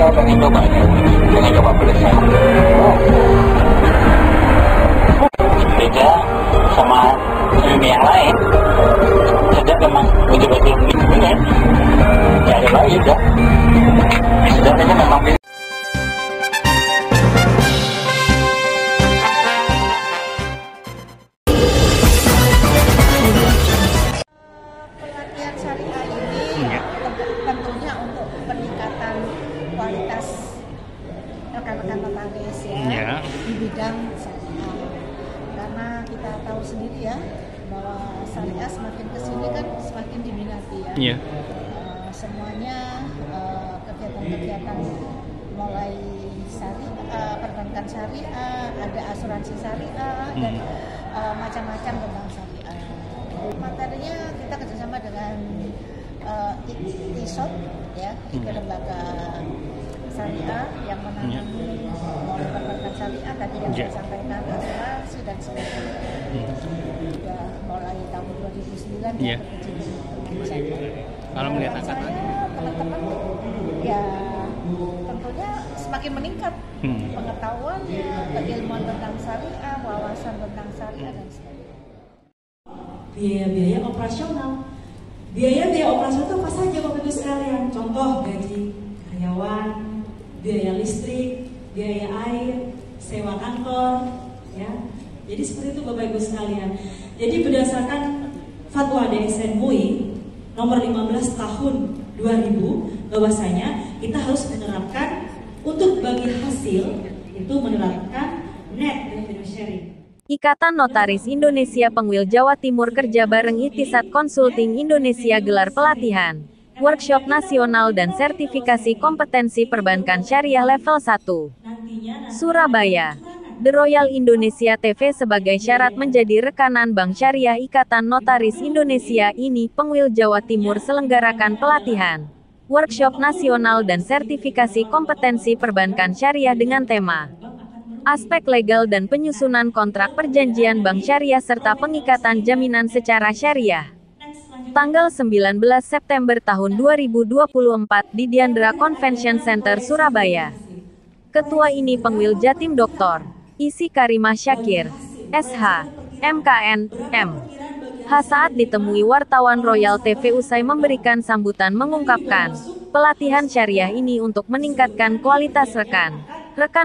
saya pengen coba tulisan. Beda sama ilmu yang lain. Sedang memang betul-betul benar. Ya ada lagi udah. Sebenarnya memang pelatihan syariah ini tentunya untuk peningkatan kualitas rekan-rekan notaris ya di bidang syariah. Karena kita tahu sendiri ya bahwa syariah semakin kesini kan semakin diminati ya. Semuanya kegiatan-kegiatan mulai perbankan syariah, ada asuransi syariah dan macam-macam tentang syariah. Materinya kita kerjasama dengan ISOT ya, tiga lembaga syariah yang menangani mulai perbankan syariah tadi yang saya sampaikan, asuransi dan sebagainya. Sudah mulai tahun 2009 ya Kalau melihat angkatan teman-teman ya tentunya semakin meningkat pengetahuannya, keilmuan tentang syariah, wawasan tentang syariah dan sebagainya. Biaya-biaya operasional. Biaya-biaya operasional itu apa saja Bapak Ibu sekalian? Contoh gaji karyawan, biaya listrik, biaya air, sewa kantor, ya. Jadi seperti itu Bapak Ibu sekalian. Jadi berdasarkan Fatwa DSN MUI nomor 15 tahun 2000 bahwasanya kita harus menerapkan untuk bagi hasil itu menerapkan net revenue sharing. Ikatan Notaris Indonesia Pengwil Jawa Timur kerja bareng Ihtisat Consulting Indonesia gelar pelatihan, workshop nasional dan sertifikasi kompetensi perbankan syariah level 1. Surabaya. The Royal Indonesia TV sebagai syarat menjadi rekanan Bank Syariah Ikatan Notaris Indonesia ini Pengwil Jawa Timur selenggarakan pelatihan, workshop nasional dan sertifikasi kompetensi perbankan syariah dengan tema aspek legal dan penyusunan kontrak perjanjian bank syariah serta pengikatan jaminan secara syariah. Tanggal 19 September tahun 2024 di Diandra Convention Center Surabaya. Ketua ini Pengwil Jatim Dr. Isi Karimah Syakir, SH, MKN, M. Saat ditemui wartawan Royal TV usai memberikan sambutan mengungkapkan, pelatihan syariah ini untuk meningkatkan kualitas rekan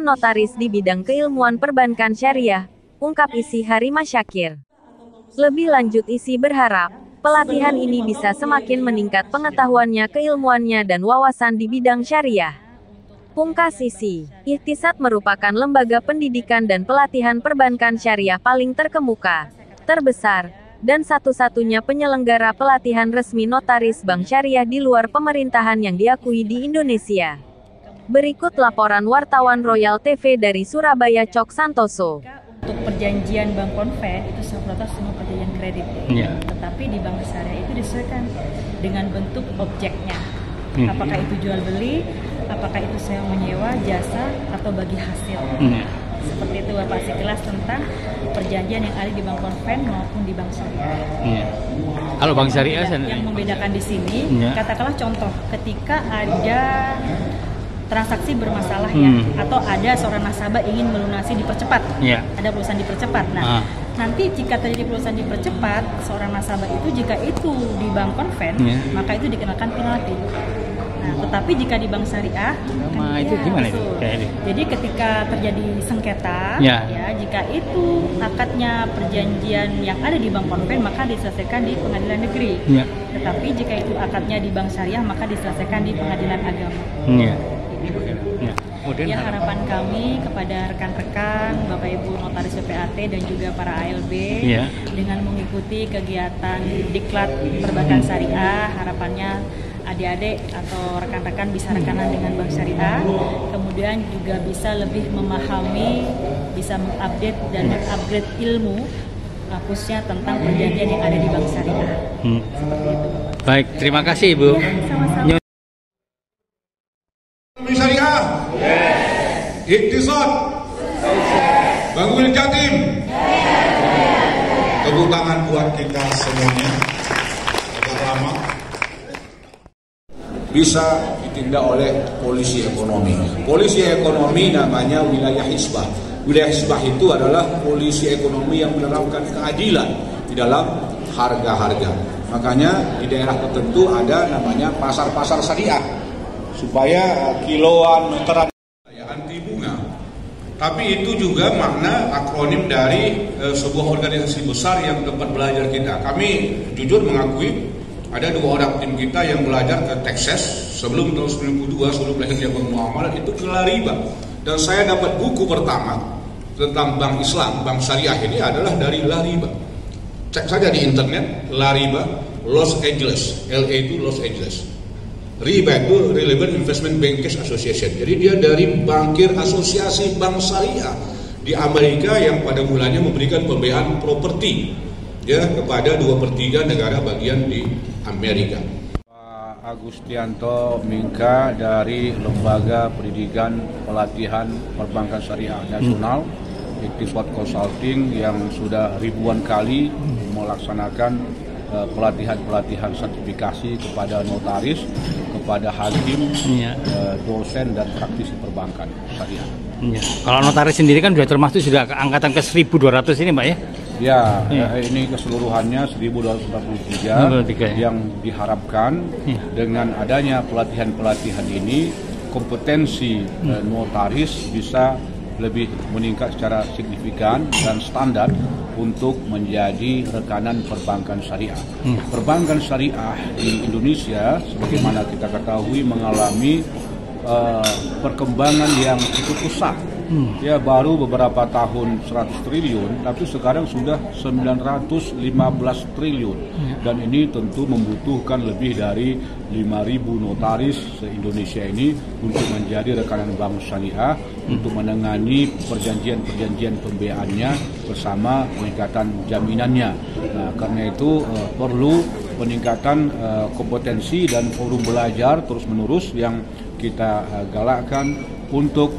notaris di bidang keilmuan perbankan syariah, ungkap Isi Karimah Syakir. Lebih lanjut Isi berharap, pelatihan ini bisa semakin meningkat pengetahuannya, keilmuannya dan wawasan di bidang syariah. Pungkas Isi, Ihtisat merupakan lembaga pendidikan dan pelatihan perbankan syariah paling terkemuka, terbesar, dan satu-satunya penyelenggara pelatihan resmi notaris bank syariah di luar pemerintahan yang diakui di Indonesia. Berikut laporan wartawan Royal TV dari Surabaya Cok Santoso. Untuk perjanjian bank konven itu sebatas semua perjanjian kredit, tetapi di bank syariah itu disesuaikan dengan bentuk objeknya. Apakah itu jual beli, apakah itu sewa menyewa, jasa, atau bagi hasil. Seperti itu Bapak sekilas tentang perjanjian yang ada di bank konven maupun di bank syariah. Kalau bank syariah yang membedakan di sini, katakanlah contoh ketika ada transaksi bermasalah atau ada seorang nasabah ingin melunasi dipercepat, ada perusahaan dipercepat. Nah, nanti jika terjadi perusahaan dipercepat, seorang nasabah itu jika itu di bank konven, maka itu dikenakan penalti. Nah, tetapi jika di bank syariah, itu gimana itu? Jadi ketika terjadi sengketa, jika itu akadnya perjanjian yang ada di bank konven, maka diselesaikan di pengadilan negeri. Tetapi jika itu akadnya di bank syariah, maka diselesaikan di pengadilan agama. Ya, harapan kami kepada rekan-rekan Bapak Ibu Notaris PPAT dan juga para ALB dengan mengikuti kegiatan Diklat Perbankan Syariah, harapannya adik-adik atau rekan-rekan bisa rekanan dengan bank syariah, kemudian juga bisa lebih memahami, bisa mengupdate dan mengupgrade ilmu khususnya tentang perjanjian yang ada di bank syariah. Seperti itu. Baik, terima kasih Ibu. Sama-sama. Syariah, Ihtisat, Pengwil Jatim. Tepuk tangan buat kita semuanya. Agak lama. bisa ditindak oleh polisi ekonomi. Polisi ekonomi namanya wilayah hisbah. Wilayah hisbah itu adalah polisi ekonomi yang menerapkan keadilan di dalam harga-harga. Makanya di daerah tertentu ada namanya pasar-pasar syariah supaya kiloan, meteran anti bunga. Tapi itu juga makna akronim dari sebuah organisasi besar yang tempat belajar kita. Kami jujur mengakui ada 2 orang tim kita yang belajar ke Texas sebelum tahun 92, sebelum lahirnya Bank Muamalat itu ke Lariba. Dan saya dapat buku pertama tentang Bank Islam, Bank Syariah ini adalah dari Lariba. Cek saja di internet, Lariba, Los Angeles, LA itu Los Angeles. RIBA itu Relevant Investment Bankers Association. Jadi dia dari bankir asosiasi bank syariah di Amerika yang pada mulanya memberikan pembiayaan properti ya kepada 2/3 negara bagian di Amerika. Pak Agustianto Mingka dari Lembaga Pendidikan Pelatihan Perbankan Syariah Nasional, Iktisad Consulting, yang sudah ribuan kali melaksanakan pelatihan-pelatihan sertifikasi kepada notaris, kepada hakim, dosen dan praktisi perbankan syariah. Ya. Kalau notaris sendiri kan sudah termasuk sudah angkatan ke 1.200 ini, Mbak ya? Ya, ini keseluruhannya 1.243 yang diharapkan dengan adanya pelatihan-pelatihan ini kompetensi notaris bisa lebih meningkat secara signifikan dan standar untuk menjadi rekanan perbankan syariah. Perbankan syariah di Indonesia sebagaimana kita ketahui mengalami perkembangan yang cukup pesat. Ya, baru beberapa tahun 100 triliun, tapi sekarang sudah 915 triliun. Dan ini tentu membutuhkan lebih dari 5.000 notaris se-Indonesia ini untuk menjadi rekanan bank syariah, untuk menangani perjanjian-perjanjian pembiayaannya bersama peningkatan jaminannya. Nah, karena itu perlu peningkatan kompetensi dan forum belajar terus-menerus yang kita galakkan untuk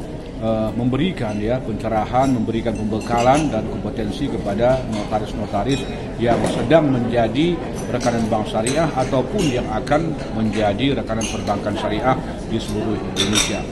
memberikan pencerahan, memberikan pembekalan dan kompetensi kepada notaris-notaris yang sedang menjadi rekanan bank syariah ataupun yang akan menjadi rekanan perbankan syariah di seluruh Indonesia.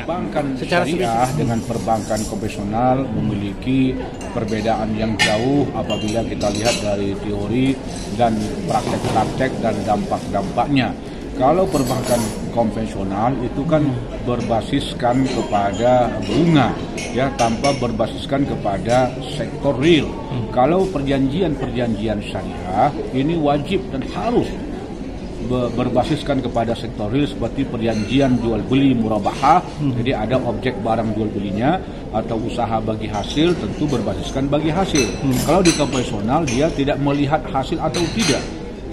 Perbankan syariah dengan perbankan konvensional memiliki perbedaan yang jauh apabila kita lihat dari teori dan praktek-praktek dan dampak-dampaknya. Kalau perbankan konvensional itu kan berbasiskan kepada bunga, ya, tanpa berbasiskan kepada sektor real. Kalau perjanjian-perjanjian syariah ini wajib dan harus berbasiskan kepada sektor real seperti perjanjian jual beli murabahah, jadi ada objek barang jual belinya atau usaha bagi hasil, tentu berbasiskan bagi hasil. Kalau di konvensional dia tidak melihat hasil atau tidak,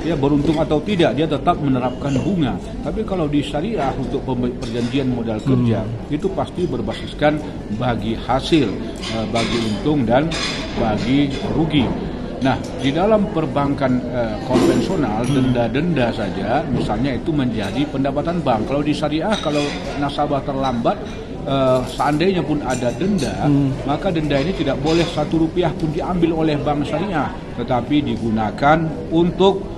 dia beruntung atau tidak, dia tetap menerapkan bunga. Tapi kalau di syariah untuk perjanjian modal kerja itu pasti berbasiskan bagi hasil, bagi untung dan bagi rugi. Nah, di dalam perbankan konvensional denda-denda saja misalnya itu menjadi pendapatan bank. Kalau di syariah, kalau nasabah terlambat, seandainya pun ada denda, maka denda ini tidak boleh Rp1 pun diambil oleh bank syariah, tetapi digunakan untuk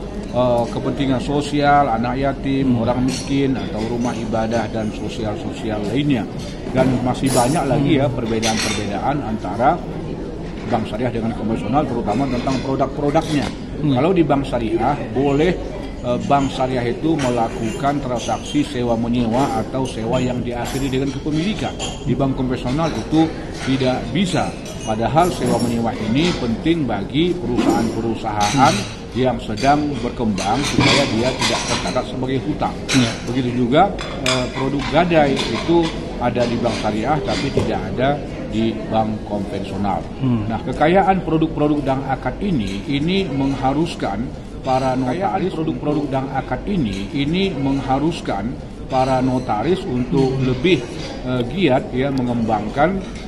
kepentingan sosial, anak yatim, orang miskin, atau rumah ibadah dan sosial-sosial lainnya. Dan masih banyak lagi ya perbedaan-perbedaan antara bank syariah dengan konvensional, terutama tentang produk-produknya. Kalau di bank syariah boleh bank syariah itu melakukan transaksi sewa menyewa atau sewa yang diakhiri dengan kepemilikan. Di bank konvensional itu tidak bisa. Padahal sewa menyewa ini penting bagi perusahaan-perusahaan yang sedang berkembang supaya dia tidak tercatat sebagai hutang. Begitu juga produk gadai itu ada di bank syariah tapi tidak ada di bank konvensional. Nah, kekayaan produk-produk dan akad ini mengharuskan para notaris. Produk-produk dan akad ini mengharuskan para notaris untuk lebih giat ya mengembangkan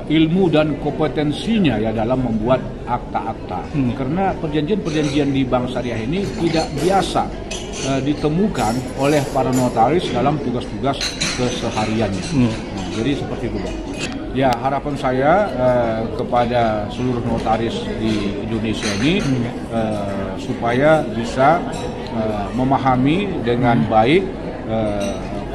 ilmu dan kompetensinya ya dalam membuat akta-akta. Karena perjanjian-perjanjian di bank syariah ini tidak biasa ditemukan oleh para notaris dalam tugas-tugas kesehariannya. Nah, jadi seperti itu, Bang. Ya, harapan saya kepada seluruh notaris di Indonesia ini supaya bisa memahami dengan baik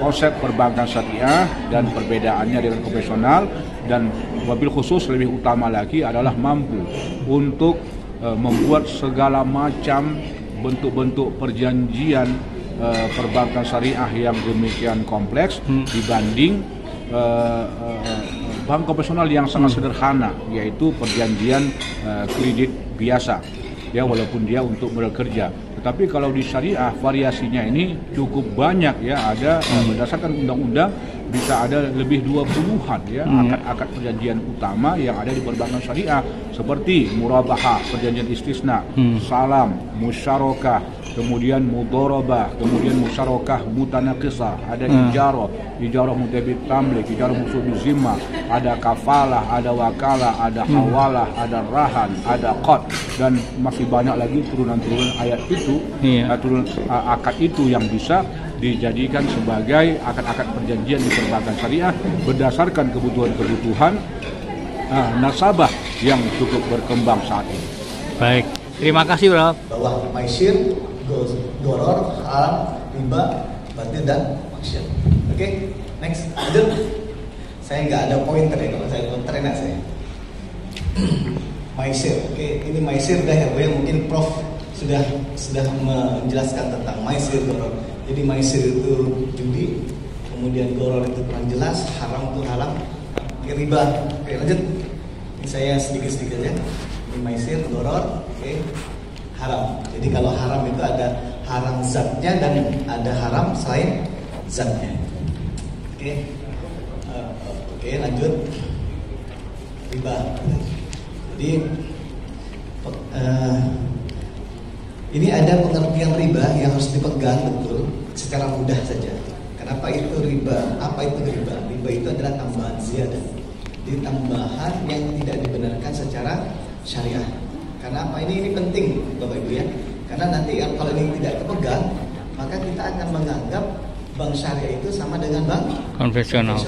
konsep perbankan syariah dan perbedaannya dengan konvensional, dan wabil khusus lebih utama lagi adalah mampu untuk membuat segala macam bentuk-bentuk perjanjian perbankan syariah yang demikian kompleks dibanding bank konvensional yang sangat sederhana, yaitu perjanjian kredit biasa, ya, walaupun dia untuk bekerja. Tetapi kalau di syariah variasinya ini cukup banyak, ya. Ada berdasarkan undang-undang bisa ada lebih 20-an, ya, akad-akad perjanjian utama yang ada di perbankan syariah, seperti murabahah, perjanjian istisna, salam, musyarakah, kemudian mudharabah, kemudian musyarakah mutanaqisah, ada ijarah mutabit tamlik, ijarah musuh zimah, ada kafalah, ada wakalah, ada hawalah, ada rahan, ada qad, dan masih banyak lagi turunan-turunan ayat itu, turunan akad itu yang bisa dijadikan sebagai akad-akad perjanjian di perbankan syariah berdasarkan kebutuhan-kebutuhan nasabah yang cukup berkembang saat ini. Baik, terima kasih Bro. Bahwa maisir, goror, haram, riba, batil dan maksiat. Oke, next, lanjut. Saya nggak ada pointer ya, kalau saya pointer enak saya. Maisir, oke, ini maisir dah ya, mungkin Prof sudah menjelaskan tentang maisir, goror. Jadi maisir itu judi, kemudian goror itu kurang jelas, haram itu haram, riba. Oke, lanjut. Ini saya sedikit-sedikit ya. Ini maisir, goror, oke, haram. Jadi kalau haram itu ada haram zatnya dan ada haram selain zatnya. Oke, lanjut. Riba. Jadi ini ada pengertian riba yang harus dipegang betul secara mudah saja. Kenapa itu riba? Apa itu riba? Riba itu adalah tambahan ziyadah. Jadi tambahan yang tidak dibenarkan secara syariah. Karena apa? Ini penting Bapak Ibu ya. Karena nanti kalau ini tidak kepegang, maka kita akan menganggap bank syariah itu sama dengan bank konvensional.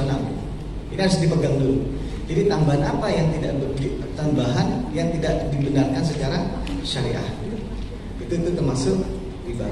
Ini harus dipegang dulu. Jadi tambahan apa yang tidak dibenarkan secara syariah? Itu termasuk riba.